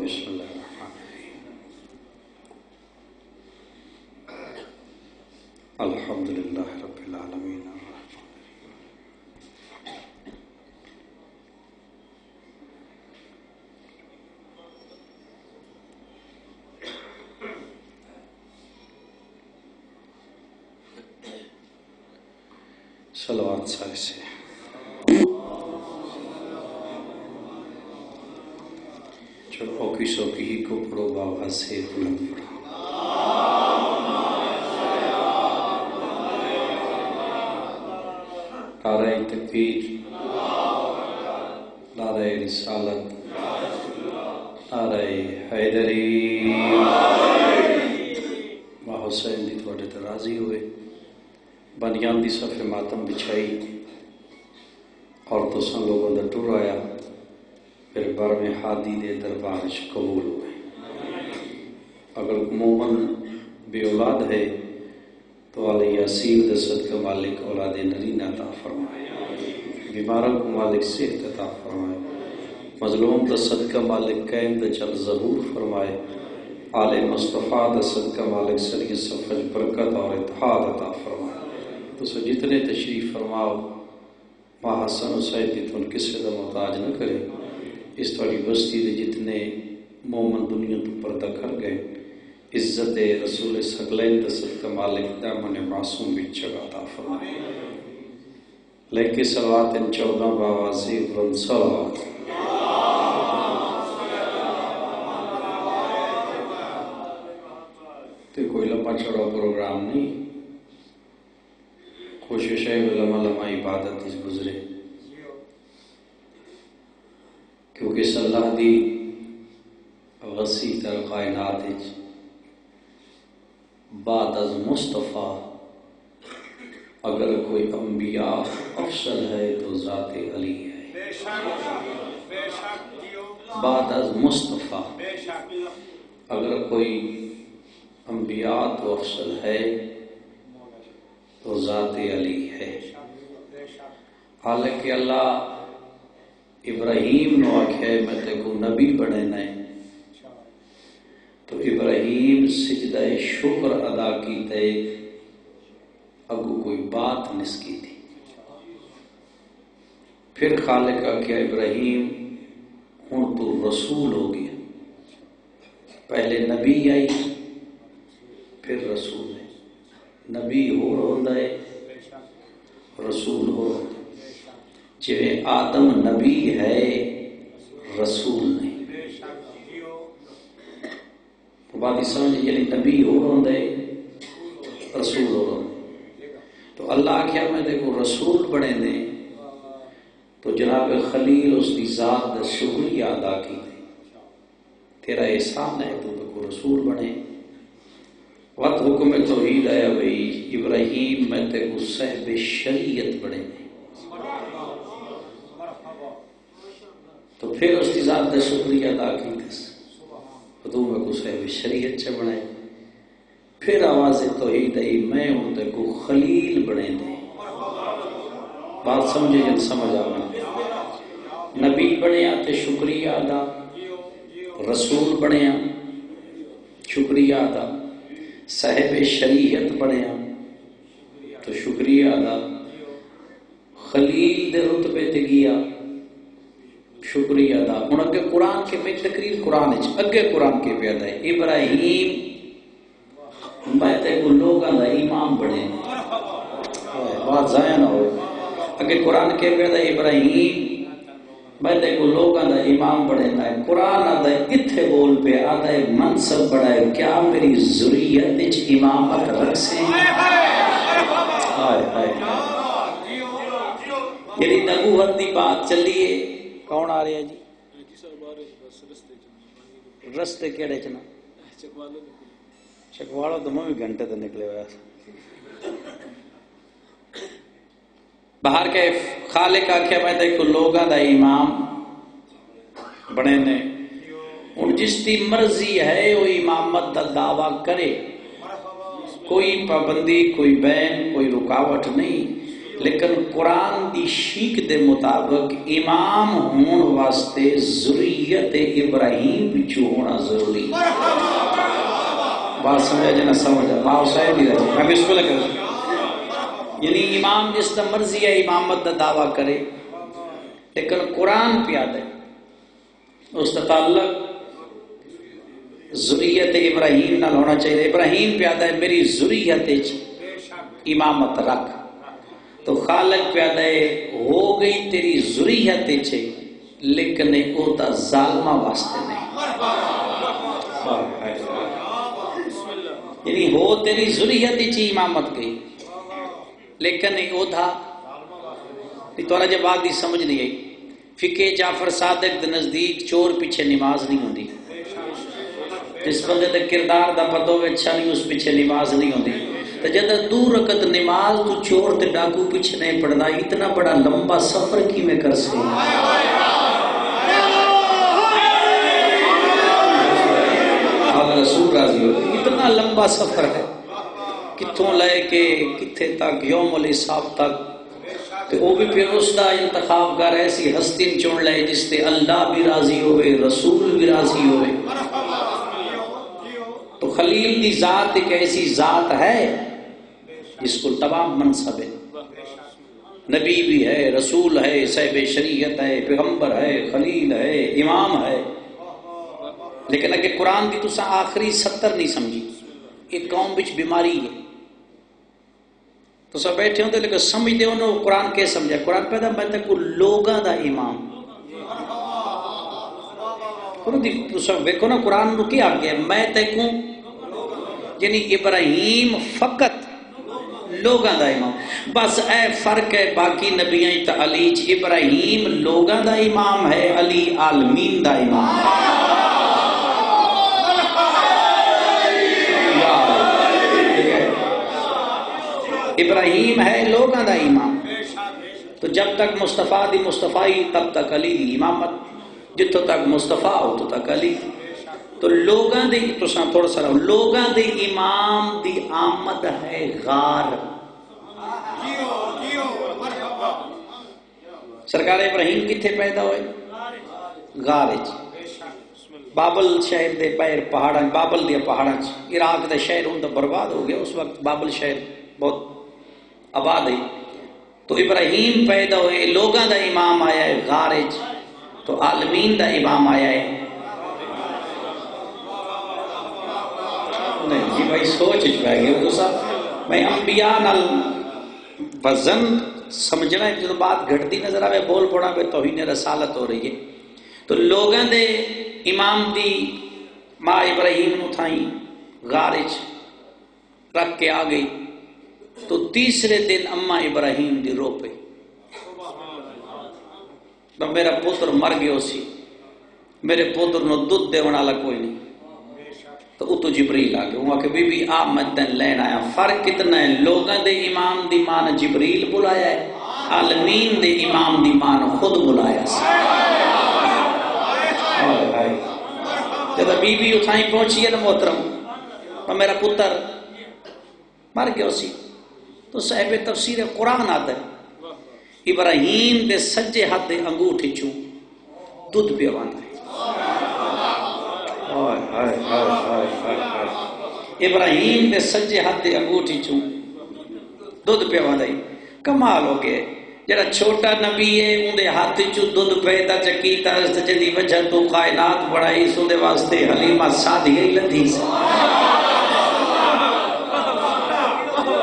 بسم اللہ الرحمن الرحیم الحمد للہ رب العالمین صلوات سارے سے اوکی سوکی ہی کو پڑھو بابا سے بلند پڑھو نعرہ تکبیر، نعرہ رسالت، نعرہ حیدری۔ ماں حسین دی تھوڑے تے راضی ہوئے، بنیان دی صف ماتم بچھائی اور تساں لوگوں دا ٹر آیا، پھر بر میں ہادی دے دربار قبول ہوئے۔ اگر مومن بے اولاد ہے تو علیہ یاسین دے صدقہ مالک اولاد نرینہ عطا فرمائے، بیماروں کو مالک صحت عطا فرمائے، مظلوم دا صدقہ مالک قائم دا چل ظہور فرمائے، آل مصطفیٰ دا صدقہ مالک سری سفج برکت اور اتحاد عطا فرمائے۔ تو سو جتنے تشریف فرماؤ ماں حسن حسین کی تن کسی دا محتاج نہ کرے، اس تھوڑی بستی دے جتنے مومن دنیا تو پردہ کر گئے، عزت رسول سگلین دا صدقہ مالک دامن معصوم بھی جگہ عطا فرمائے۔ لے کے صلوات ان 14 باوازی برن صلوات۔ تو کوئی لمبا چوڑا پروگرام نہیں، کوشش ہے لمحہ لمحہ عبادت اس گزرے، کیونکہ اس اللہ دی وسیع تر کائنات بعد از مصطفیٰ اگر کوئی انبیاء افضل ہے تو ذات علی ہے۔ بعد از مصطفیٰ اگر کوئی انبیاء تو افضل ہے تو ذات علی ہے۔ حالانکہ اللہ ابراہیم نو آکھے میں تے کو نبی بنے نہیں، تو ابراہیم سجدہ شکر ادا کیتے اگو کوئی بات نس کی تھی۔ پھر خالق آکھے ابراہیم ہن تو رسول ہو گیا، پہلے نبی آئی پھر رسول ہے، نبی ہو رہا ہے رسول ہو رہا ہے، جویں آدم نبی ہے رسول نہیں۔ بات سمجھ یعنی نبی ہو رہا ہے رسول ہو رہا ہے، تو اللہ کیا میں دیکھو رسول بنے نے تو جناب خلیل اس کی ذات دا شکریہ ادا کی تیرا احسان ہے تو کو رسول بنے۔ وقت حکم توحید ہے بھئی ابراہیم میں تے کو صاحب شریعت بنے نے، تو پھر اس کی ذات دا شکریہ ادا کی تو میں کو صاحب شریعت چ بنائے، پھر آواز توحید ہے میں ہوں تے کو خلیل بنے نے۔ بات سمجھے جن سمجھ آنا، نبی بنیا تے شکریہ ادا، رسول بنیا شکریہ ادا، صاحب شریعت بنیا تو شکریہ ادا، خلیل دے رتبے تے گیا شکریہ ادا۔ ہن اگے قرآن کے میں تقریر قرآن اگے قرآن کے پیدا ہے ابراہیم میں تے کو لوگاں دا امام بنے، بات ضائع نہ ہو۔ اگے قرآن کے پیدا ہے ابراہیم میں تے کو لوگاں دا امام بنے نہ، قرآن آدھا ہے اتھے بول پہ آدھا ہے منصب بڑھائے کیا میری ذریت وچ امامت رکھ سے۔ یعنی نبوت دی بات چلیے، کون آ رہے ہیں جی؟ رستے کیڑے چنا چکوالو تو میں بھی گھنٹے تو نکلے ہوا۔ باہر کے خالق آکھیا میں دیکھو لوگاں دا امام بنے نے، ان جس کی مرضی ہے وہ امامت دا دعویٰ کرے، کوئی پابندی کوئی بین کوئی رکاوٹ نہیں۔ لیکن قرآن دی شیک دے مطابق امام ہون واسطے ذریت ابراہیم بچو ہونا ضروری ہے. بات سمجھا جنا سمجھا باو صاحب ہی رہے میں اس کو لے کر یعنی امام جس کا مرضی ہے امامت دا دعویٰ کرے لیکن قرآن پیاد ہے اس کا تعلق ذریت ابراہیم نال ہونا چاہیے. ابراہیم پیاد ہے میری ذریت امامت رکھ تو خالق پیدا ہو گئی تیری ذریت چھے لیکن او تا ظالمہ واسطے نہیں. یعنی ہو تیری ذریت چھے امامت گئی لیکن او تھا تورا جب آگ دی سمجھ نہیں آئی. فقہ جعفر صادق دے نزدیک چور پیچھے نماز نہیں ہوندی. جس بندے دے کردار دا پتہ ہوئے اچھا نہیں اس پیچھے نماز نہیں ہوندی. تو جدہ 2 رکعت نماز تو چور تے ڈاکو پیچھے نہیں پڑھنا اتنا بڑا لمبا سفر کی میں کر سکیں. رسول راضی ہو اتنا لمبا سفر ہے کتھوں لے کے کتھے تک یوم الحساب تک. تو وہ بھی پھر اس دا انتخاب کر ایسی ہستی چن لے جس سے اللہ بھی راضی ہوئے رسول بھی راضی ہوئے. تو خلیل دی ذات ایک ایسی ذات ہے جس کو تمام منصب ہے. نبی بھی ہے رسول ہے صاحب شریعت ہے پیغمبر ہے خلیل ہے امام ہے. لیکن اگر قرآن دی تسا آخری 70 نہیں سمجھی ایک قوم بچ بیماری ہے تو سب بیٹھے ہوتے لیکن سمجھتے ہو نا قرآن کے سمجھا. قرآن پیدا بنتا ہے کو لوگاں دا امام. ویکھو نا قرآن نو کیا آگیا میں تیکوں یعنی ابراہیم فقط لوگاں دا امام. بس اے فرق ہے باقی نبیاں تا علی ابراہیم لوگاں دا امام ہے علی عالمین دا امام ہے. ابراہیم ہے لوگاں دا امام. تو جب تک مصطفیٰ دی مصطفی تب تک علی دی امامت جتوں تک مصطفیٰ ہو تو تک علی. تو لوگاں دے تو تھوڑا سا لوگاں دے امام دی آمد ہے غار. سرکار ابراہیم کتھے پیدا ہوئے غار وچ. بابل شہر دے پیر پہاڑاں بابل دے پہاڑاں عراق دے شہر ہوں تو برباد ہو گیا اس وقت بابل شہر بہت آباد ہے. تو ابراہیم پیدا ہوئے لوگاں دا امام آیا ہے غار وچ تو عالمین دا امام آیا ہے. نہیں جی بھائی سوچ پہ گئے تو صاحب میں انبیاء نال وزن سمجھنا ہے جو بات گھٹتی نظر آئے بول پڑا پہ توہین رسالت ہو رہی ہے. تو لوگاں دے امام دی ماں ابراہیم نو تھائیں غار وچ رکھ کے آ گئی. تو تیسرے دن اماں ابراہیم دی رو پہ میرا پتر مر گیا سی میرے پتر نو دودھ دے والا کوئی نہیں. تو اتو جبریل آ گیا وہ کہ بی بی آپ میں تین لین آیا. فرق کتنا ہے لوگاں دے امام دی ماں نے جبریل بلایا ہے عالمین دے امام دی ماں نے خود بلایا سی. جب بی بی اتھائیں پہنچی ہے نا محترم تو میرا پتر مر گیا سی. تو صاحب تفسیر قرآن آتا ہے ابراہیم دے سجے ہاتھ دے انگوٹھے چوں دودھ پیوانا ہے. ابراہیم دے سجے ہاتھ دے انگوٹھے چوں دودھ پیوانا ہے. کمال ہو گئے جڑا چھوٹا نبی ہے ان دے ہاتھ چوں دودھ پیدا چکیتا جدی وجہ تو کائنات بڑھائی سو دے واسطے حلیمہ سادھیہ ہی لدھی سے.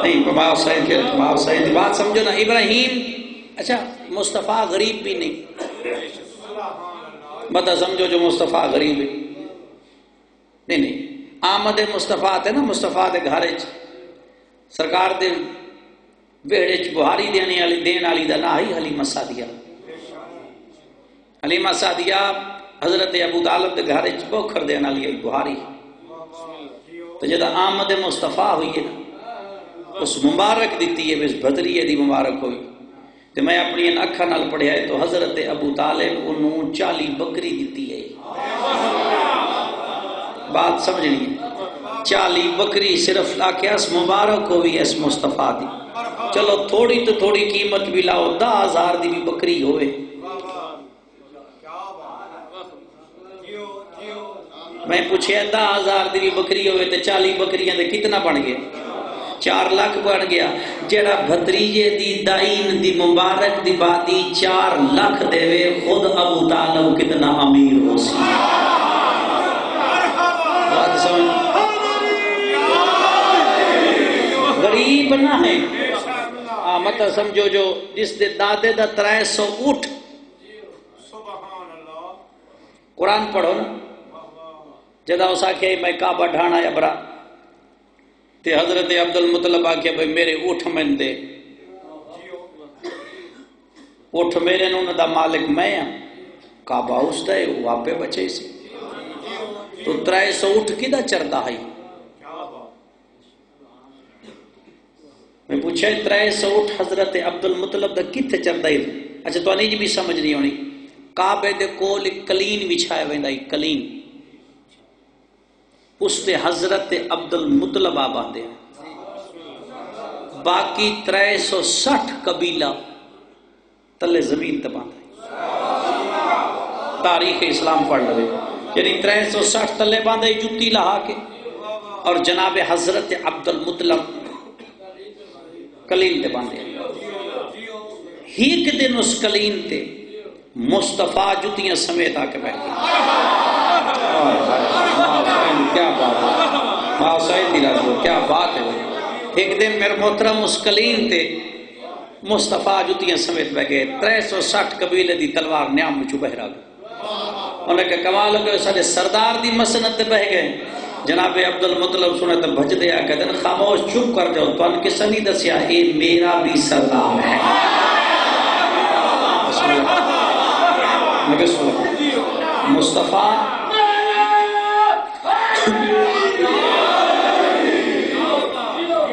نہیں باپ صاحب کے باپ صاحب کی بات سمجھو نا. ابراہیم اچھا مصطفیٰ غریب بھی نہیں بتا سمجھو جو مصطفیٰ غریب ہے نہیں آمد مصطفیٰ ہے نا مصطفیٰ دے گھر سرکار دے ویڑے بہاری دینے والی دین والی دا نا ہی حلیمہ سعدیہ. حلیمہ سعدیہ حضرت ابو طالب دے گھر بوکھر دینے والی بہاری. تو جدا آمد مصطفیٰ ہوئی ہے نا اس مبارک دیتی ہے بس بدریے دی مبارک ہوئی. تو میں اپنی اکھا نال پڑھیا ہے تو حضرت ابو طالب انہوں 40 بکری دیتی ہے. بات سمجھنی 40 بکری صرف لاکہ اس مبارک ہوئی اس مصطفیٰ دی. چلو تھوڑی تو تھوڑی قیمت بھی لاؤ 10,000 دی بھی بکری ہوئے. میں پوچھیا 10,000 دی بھی بکری ہوئے تے 40 بکریاں دے کتنا بن گیا؟ 4 لاکھ بن گیا. جڑا بھتریجے دی دائین دی مبارک دی بادی 4 لاکھ دے وے خود ابو طالب کتنا امیر ہو سی. بات سمجھ غریب نہ ہے. مت سمجھو جو جس دے دادے دا 300 اٹھ. قرآن پڑھو نا. جدا اس آکھے میں کعبہ ڈھانا یا برا تے حضرت عبد المطلب آکھے بھئی میرے اٹھ من دے. اٹھ میرے نو دا مالک میں ہاں. کعبہ اس دا ہے وہ آپ پہ بچے سی. تو 300 اٹھ کدا چردا ہے؟ میں پوچھا 300 اٹھ حضرت عبد المطلب دا کتھے چردا ہے؟ اچھا تو نہیں جی بھی سمجھ نہیں ہونی. کعبے دے کول کلین بچھائے ویندا ہے. کلین اس تے حضرت عبد المطلب آباد ہے. باقی 360 قبیلہ تلے زمین تباہ ہے. تاریخ اسلام پڑھ لے. یعنی 360 تلے باندھے جتی لہا کے اور جناب حضرت عبد المطلب کلین تے باندھے. ایک دن اس کلین تے مصطفیٰ جتیاں سمیت آ کے بیٹھ گئے. کیا بات ہے کیا بات ہے. ایک دن میرے محترم اس کلین تے مصطفیٰ جتیاں سمیت بہ گئے. 360 قبیلے دی تلوار نیام چو بہرا گئے. انہیں کہ کمال ہو گئے سارے سردار دی مسنت بہ گئے. جناب عبد المطلب سنے تو بھج دیا کہ دن خاموش چپ کر جاؤ. تو ان کسا نہیں دسیا اے میرا بھی سردار ہے. مصطفیٰ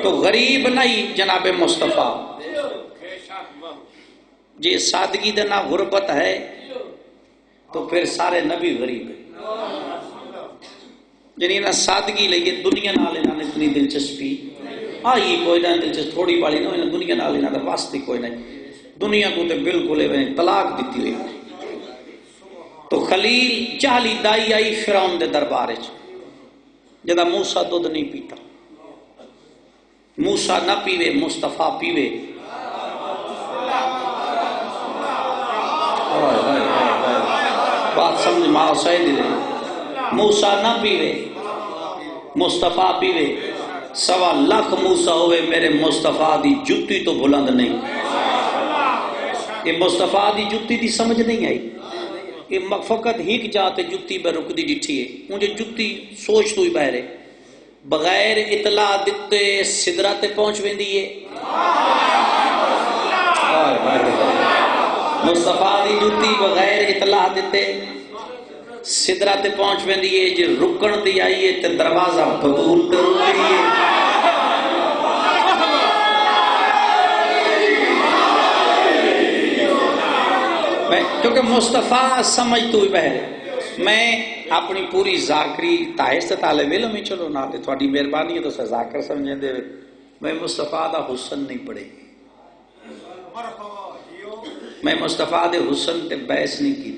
تو غریب نہیں جناب مصطفیٰ. جی سادگی دینا غربت ہے تو پھر سارے نبی غریب ہیں. یعنی نہ سادگی لئیے دنیا نہ لینا اتنی دلچسپی آئی کوئی نہ دلچسپ تھوڑی بالی نہ دنیا نہ لینا واسطے کوئی نہیں. دنیا کو تو بالکل طلاق دیتی ہوئی. تو خلیل 40 دائی آئی فرعون دے دربار جدا موسیٰ دودھ نہیں پیتا. موسیٰ نہ پیوے مصطفیٰ پیوے. بات سمجھ ماں سہی دے. موسیٰ نہ پیوے مصطفیٰ پیوے. 1.25 لاکھ موسیٰ ہوئے میرے مصطفیٰ دی جتی تو بلند نہیں. یہ مصطفیٰ دی جتی دی سمجھ نہیں آئی. یہ فقط ہیک جاتے جتی بے رک دی ڈٹھی ہے. مجھے جتی سوچ تو ہی بہرے بغیر اطلاع دیتے سدرہ تے پہنچ ویندی ہے. مصطفیٰ دی جتی بغیر اطلاع دیتے سدرہ تے پہنچ ویندی ہے. جی رکن دی آئیے تے دروازہ بطول تے رک دی ہے. کیونکہ مصطفیٰ سمجھ تو ہی بہر. میں اپنی پوری ذاکری تاہست طالب علم میں چلو نہ دے تھوڑی مہربانی ہے تو سے ذاکر سمجھیں دے. میں مصطفیٰ دا حسن نہیں پڑھے. میں مصطفیٰ دے حسن تے بحث نہیں کی.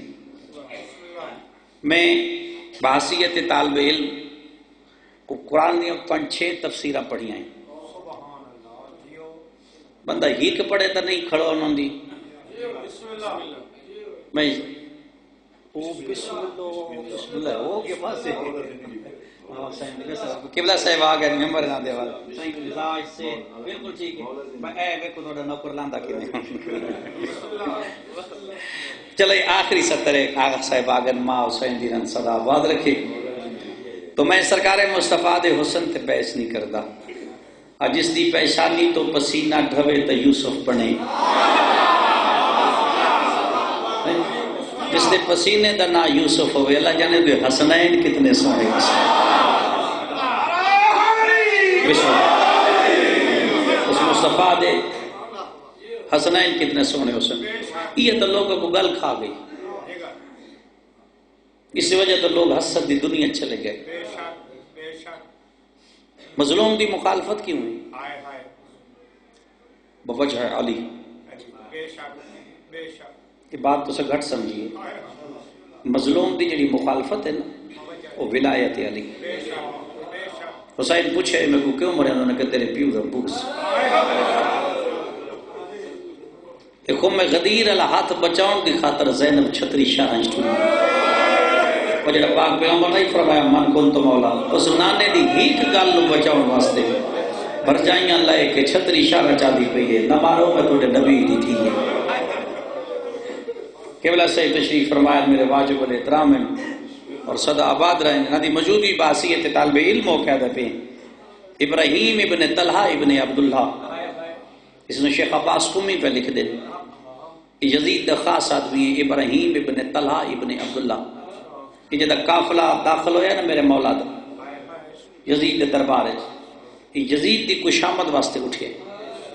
میں بحثیت طالب علم کو قرآن دیا 5-6 تفسیرہ پڑھی ہیں. بندہ ہی کہ پڑھے تو نہیں کھڑا انہوں دی. میں بسم اللہ ہو گیا پاس سے قبلہ صاحب آگئے ممبر نہ دے والا مزاج سے بالکل ٹھیک ہے. میں اے ویکو تھوڑا نوکر لاندہ کی نہیں. چلے آخری سطر ہے آغا صاحب آگن ماں حسین دیرن صدا آباد رکھے. تو میں سرکار مصطفیٰ دے حسن تے بحث نہیں کردا. جس دی پیشانی تو پسینہ ڈھوے تو یوسف بنے. جس دے پسینے دا نا یوسف ہوئے. اللہ جانے دے حسنین کتنے سونے اس مصطفیٰ دے حسنین کتنے سونے حسن. یہ تو لوگوں کو گل کھا گئی. اس وجہ تو لوگ حسد دی دنیا چلے گئے. مظلوم دی مخالفت کیوں ہوئی؟ بوجہ علی. یہ بات تو سے گھٹ سمجھیے. مظلوم دی جڑی مخالفت ہے نا وہ ولایت علی. حسین پوچھے میں کو کیوں مرے؟ انہوں نے کہا تیرے پیو دا بغض. دیکھو میں غدیر علی ہاتھ بچاؤں دی خاطر زینب چھتری شاہ ٹوٹی. وہ جڑا پاک پیغمبر نہیں فرمایا من کنت مولا، اس نانے دی ہیک گل نو بچاؤن واسطے برجائیاں لائے کہ چھتری شاہ چاندی پئی ہے، نہ مارو میں تھوڑے نبی دی تھی ہے. قبلہ سے تشریف فرمایا میرے واجب الاحترام ہیں اور صدا آباد رہے ہیں. ندی موجودی باصیت طالب علم ہو کیا دے ابراہیم ابن طلحہ ابن عبداللہ. اس نے شیخ عباس قمی پہ لکھ دے یزید خاص آدمی ہے ابراہیم ابن طلحہ ابن عبداللہ. یہ جدہ قافلہ داخل ہویا نا میرے مولا دا یزید دربار ہے، یزید دی کشامت واسطے اٹھے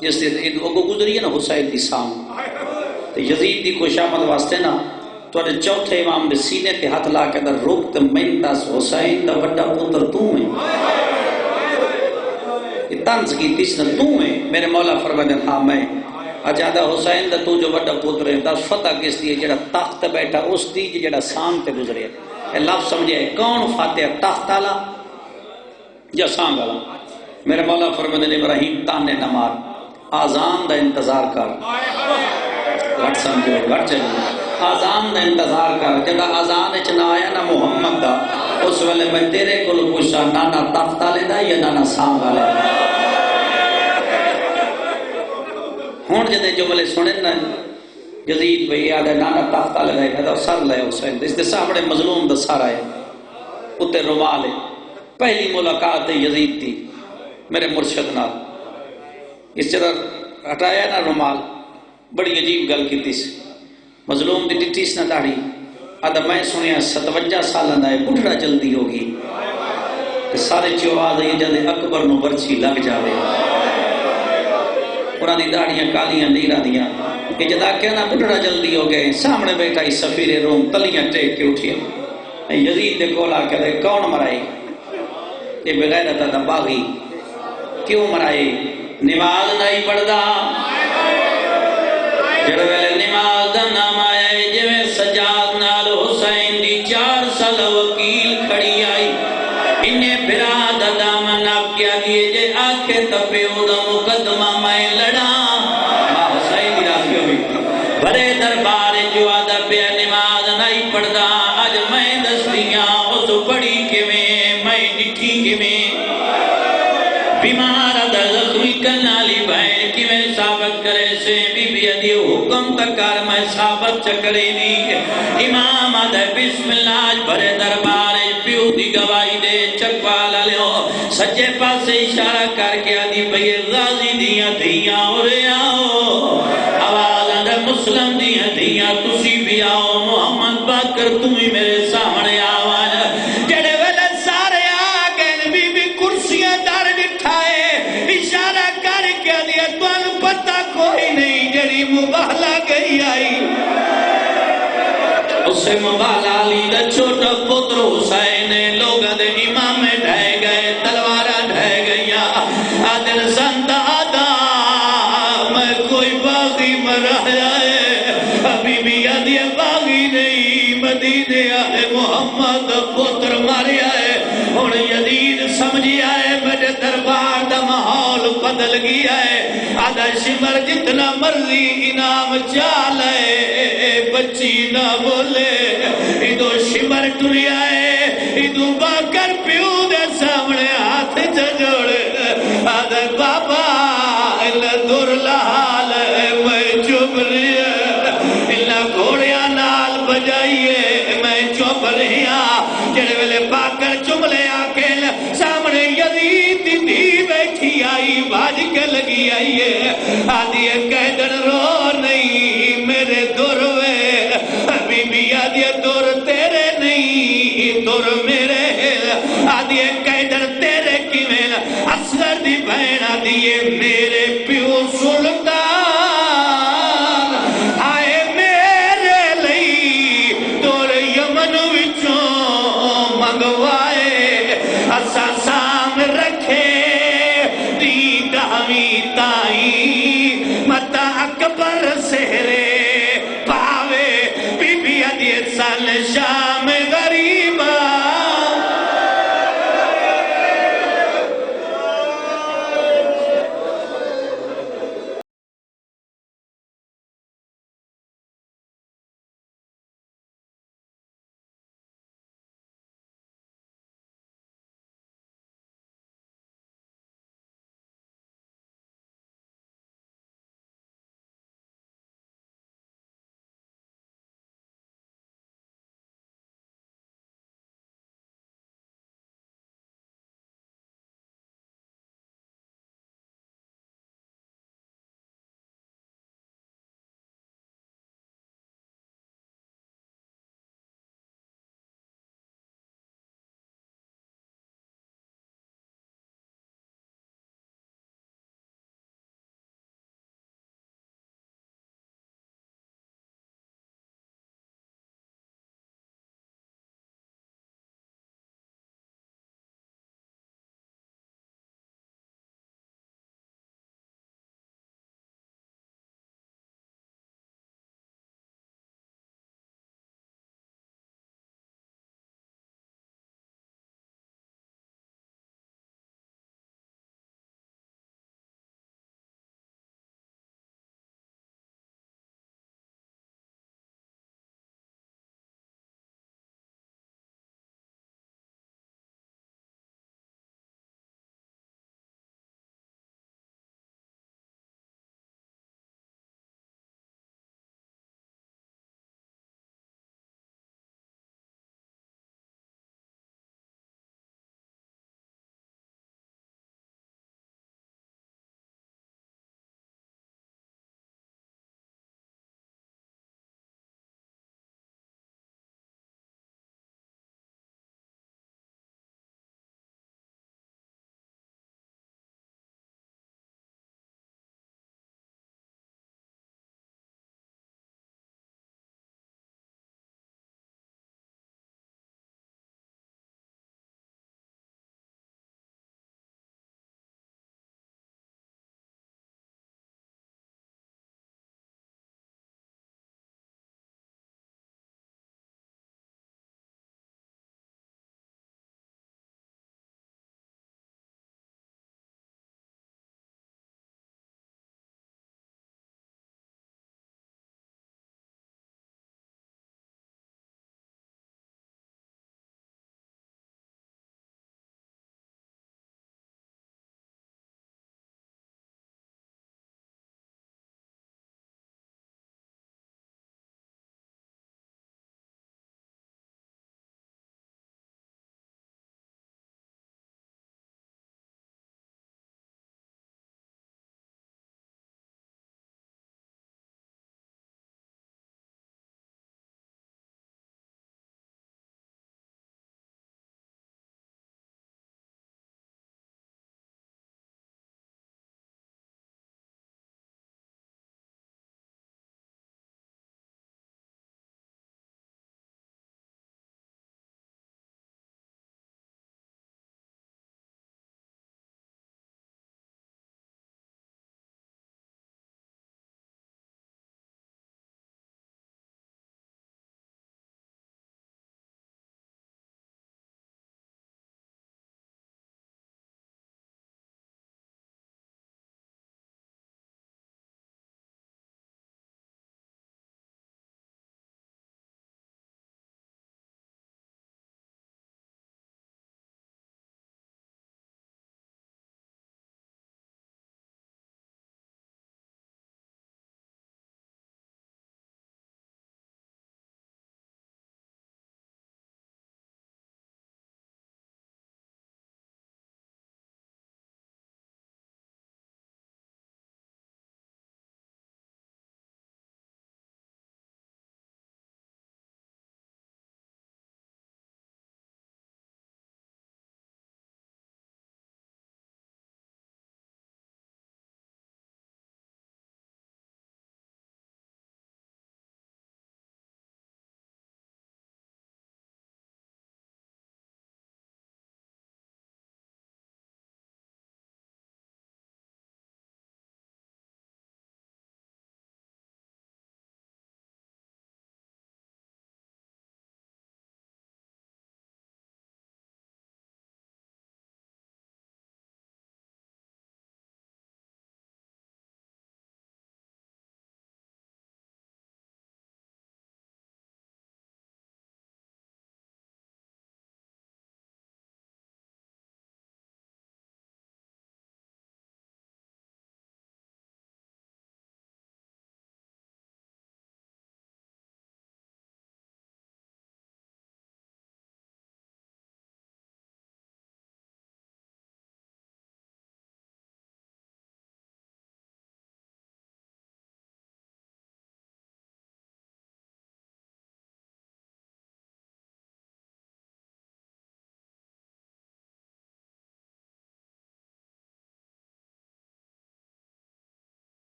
جس دے اگو گزری ہے نا حسین دی سام، تو یزید دی کشامت واسطے نا تو چوتھے امام دے سینے تے ہاتھ لا کے در روک تے میں دس حسین دا بڑا پتر تو ہے. یہ طنز کی تیس نہ تو ہے. میرے مولا فرماتے ہیں ہاں میں اجادہ حسین دا تو جو بڑا پتر ہے. دس فتح کس دی جڑا تخت بیٹھا اس دی جڑا سام تے گزرے. اے لفظ سمجھے کون فاتح تخت والا یا سام والا؟ میرے مولا فرماتے ہیں ابراہیم تانے نہ مار، آزان دا انتظار کر. گھٹ سمجھو گھٹ چلو. آزان دا انتظار کر. جڑا آزان اچ نہ آیا نا محمد دا اس ویلے میں تیرے کول پوچھا نانا تخت والے دا یا نانا سام والے دا. ہن جدے جملے سنن نا یزید بھئی آدھے نانا تخت والے دا کہتا سر لے حسین اس دے سامنے مظلوم دا سارا ہے اتے رومال ہے. پہلی ملاقات یزید تھی میرے مرشد نال. اس طرح ہٹایا نا رومال، بڑی عجیب گل کی تیس. مظلوم دی ڈٹیس نہ داڑھی آدھا میں سنیا 57 سالہ دا ہے بڑھڑا جلدی ہوگی کہ سارے چواز یہ جدے اکبر نو برچی لگ جاوے. انہاں دی داڑیاں کالیاں نیرہ دیاں کہ جدا کہنا بڑھڑا جلدی ہو گئے. سامنے بیٹھا ہی سفیر روم تلیاں ٹیک کے اٹھیا. یزید دے کولا کہتے کون مرائی؟ یہ بغیرت دا باغی. کیوں مرائی؟ نماز نہیں پڑھدا. جڑے ویلے نماز دا نام آیا ہے جویں سجاد نال حسین دی 4 سال وکیل کھڑی آئی انہیں پھرا دا دامن آپ کیا دیے جے آکھے تپیو دا مقدمہ میں لڑا. حسین دی راضی ہوئی بڑے دربار جو آدھا پیا نماز نہیں پڑھدا. آج میں دستیاں اس پڑھی کے میں ڈٹھی کے میں بیمار دا زخمی کنالی بہن کی میں ثابت کرے سے بی بی ادھی حکم تکار میں ثابت چکرے نہیں. امام آدھے بسم اللہ بھرے دربار پیو دی گواہی دے چکوالا لیو سچے پاس سے اشارہ کر کے آدھی بھئی غازی دیاں دیاں اور آؤ آواز آدھے مسلم دیاں دیاں تسی بھی آؤ محمد باکر تمہیں میرے سامنے آواز جڑے ویلے سارے آگئے بی بی کرسیاں دار بٹھائے اشارہ کر کے آدھی توان پتہ کوئی نہیں جڑی مبالا گئی آئی. اسے مبالا علی دا چھوٹا پتر حسین لوگاں دے امام ڈھائے گئے تلوارہ ڈھائے گیا. آدھر زندہ آدھا میں کوئی باغی مرا ہے ابھی بھی آدھی باغی نہیں مدینے آئے محمد پتر ماریا ہے. اور یزید سمجھیا ہے میرے دربار دا ماحول بدل گیا ہے. آدھا شمر جتنا مرضی انعام چالے بچی نہ بولے ادو شمر ٹریا ہے ادو باکر پیو دے سامنے ہاتھ جوڑے. آدھا بابا دور لحال میں چپ رہیا اللہ گھوڑیاں نال بجائیے میں چپ رہیا. جڑے ویلے باکر چملے آکل سامنے یزید دی بیٹھی آئی باج کے لگی آئیے. آدھی قیدر رو نہیں میرے دور وے ابھی بھی آدھی دور تیرے نہیں دور میرے. آدھی قیدر تیرے کی میں اصغر دی بہن آدھی میرے پیو سلطان آئے میرے سال شاہ